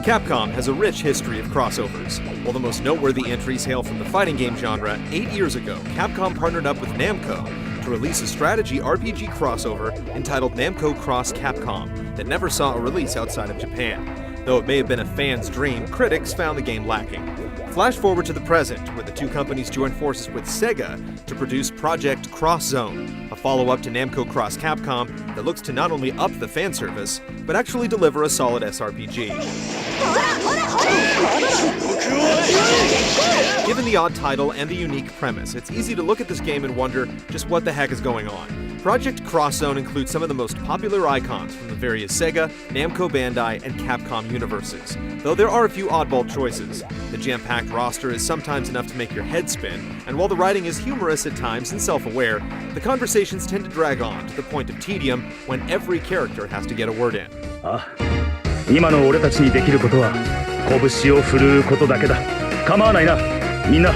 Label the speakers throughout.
Speaker 1: Capcom has a rich history of crossovers. While the most noteworthy entries hail from the fighting game genre, 8 years ago, Capcom partnered up with Namco to release a strategy RPG crossover entitled Namco X Capcom that never saw a release outside of Japan. Though it may have been a fan's dream, critics found the game lacking. Flash forward to the present, where the two companies joined forces with Sega to produce Project Cross Zone, a follow-up to Namco X Capcom that looks to not only up the fan service, but actually deliver a solid SRPG. Given the odd title and the unique premise, it's easy to look at this game and wonder just what the heck is going on. Project Cross Zone includes some of the most popular icons from the various Sega, Namco Bandai, and Capcom universes, though there are a few oddball choices. The jam-packed roster is sometimes enough to make your head spin, and while the writing is humorous at times and self-aware, the conversations tend to drag on to the point of tedium when every character has to get a word in.
Speaker 2: 今の俺たちにできることは拳を振るうことだけだ。構わないな、みんな。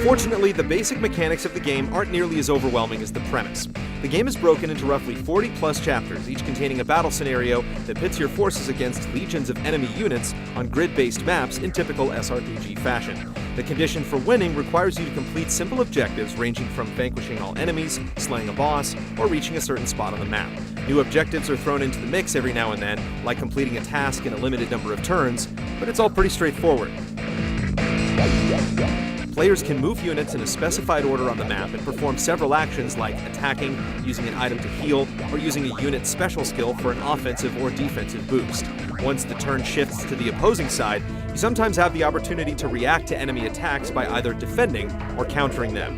Speaker 1: Fortunately, the basic mechanics of the game aren't nearly as overwhelming as the premise. The game is broken into roughly 40-plus chapters, each containing a battle scenario that pits your forces against legions of enemy units on grid-based maps in typical SRPG fashion. The condition for winning requires you to complete simple objectives ranging from vanquishing all enemies, slaying a boss, or reaching a certain spot on the map. New objectives are thrown into the mix every now and then, like completing a task in a limited number of turns, but it's all pretty straightforward. Players can move units in a specified order on the map and perform several actions like attacking, using an item to heal, or using a unit's special skill for an offensive or defensive boost. Once the turn shifts to the opposing side, you sometimes have the opportunity to react to enemy attacks by either defending or countering them.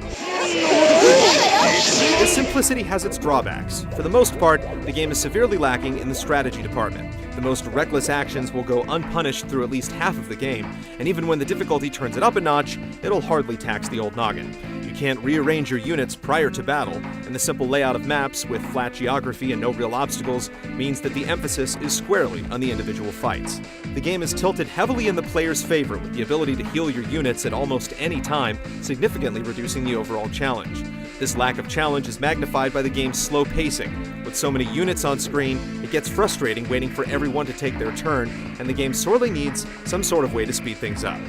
Speaker 1: This simplicity has its drawbacks. For the most part, the game is severely lacking in the strategy department. The most reckless actions will go unpunished through at least half of the game, and even when the difficulty turns it up a notch, it'll hardly tax the old noggin. You can't rearrange your units prior to battle, and the simple layout of maps with flat geography and no real obstacles means that the emphasis is squarely on the individual fights. The game is tilted heavily in the player's favor with the ability to heal your units at almost any time, significantly reducing the overall challenge. This lack of challenge is magnified by the game's slow pacing. With so many units on screen, it gets frustrating waiting for everyone to take their turn, and the game sorely needs some sort of way to speed things up.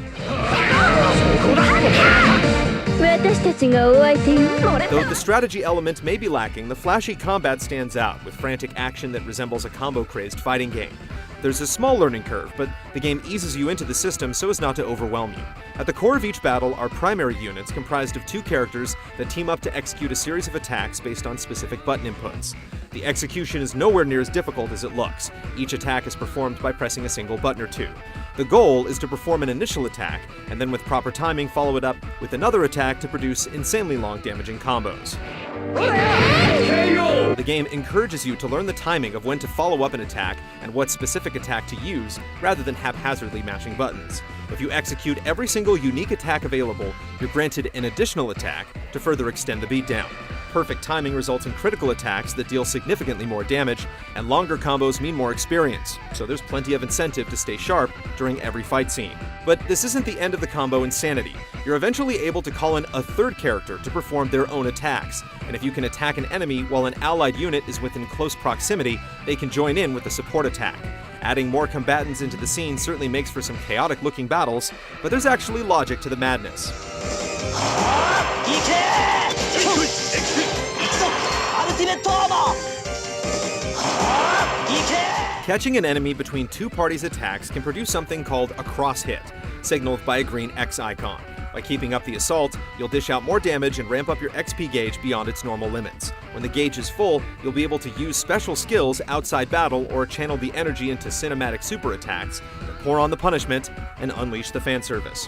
Speaker 1: Though the strategy element may be lacking, the flashy combat stands out, with frantic action that resembles a combo-crazed fighting game. There's a small learning curve, but the game eases you into the system so as not to overwhelm you. At the core of each battle are primary units comprised of two characters that team up to execute a series of attacks based on specific button inputs. The execution is nowhere near as difficult as it looks. Each attack is performed by pressing a single button or two. The goal is to perform an initial attack, and then with proper timing follow it up with another attack to produce insanely long damaging combos. The game encourages you to learn the timing of when to follow up an attack and what specific attack to use, rather than haphazardly mashing buttons. If you execute every single unique attack available, you're granted an additional attack to further extend the beatdown. Perfect timing results in critical attacks that deal significantly more damage, and longer combos mean more experience, so there's plenty of incentive to stay sharp during every fight scene. But this isn't the end of the combo insanity. You're eventually able to call in a third character to perform their own attacks, and if you can attack an enemy while an allied unit is within close proximity, they can join in with the support attack. Adding more combatants into the scene certainly makes for some chaotic-looking battles, but there's actually logic to the madness. Catching an enemy between two parties' attacks can produce something called a cross hit, signaled by a green X icon. By keeping up the assault, you'll dish out more damage and ramp up your XP gauge beyond its normal limits. When the gauge is full, you'll be able to use special skills outside battle or channel the energy into cinematic super attacks to pour on the punishment and unleash the fan service.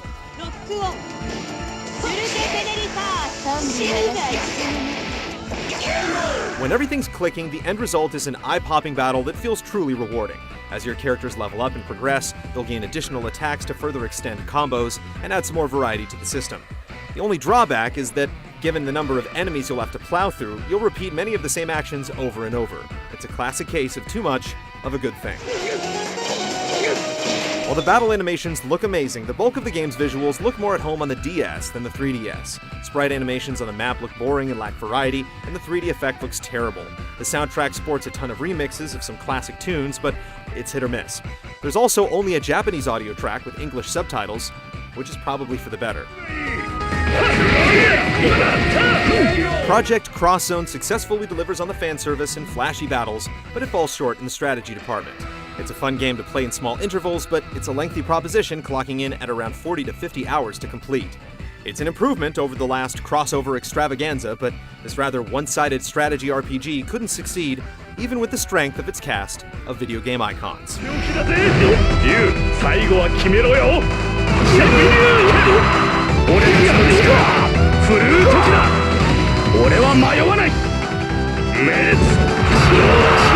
Speaker 1: When everything's clicking, the end result is an eye-popping battle that feels truly rewarding. As your characters level up and progress, they'll gain additional attacks to further extend combos and add some more variety to the system. The only drawback is that, given the number of enemies you'll have to plow through, you'll repeat many of the same actions over and over. It's a classic case of too much of a good thing. While the battle animations look amazing, the bulk of the game's visuals look more at home on the DS than the 3DS. Sprite animations on the map look boring and lack variety, and the 3D effect looks terrible. The soundtrack sports a ton of remixes of some classic tunes, but it's hit or miss. There's also only a Japanese audio track with English subtitles, which is probably for the better. Project Cross Zone successfully delivers on the fan service and flashy battles, but it falls short in the strategy department. It's a fun game to play in small intervals, but it's a lengthy proposition, clocking in at around 40 to 50 hours to complete. It's an improvement over the last crossover extravaganza, but this rather one-sided strategy RPG couldn't succeed, even with the strength of its cast of video game icons.
Speaker 2: 最後は決めろよ俺が振るう時だ俺は迷わないレッツゴー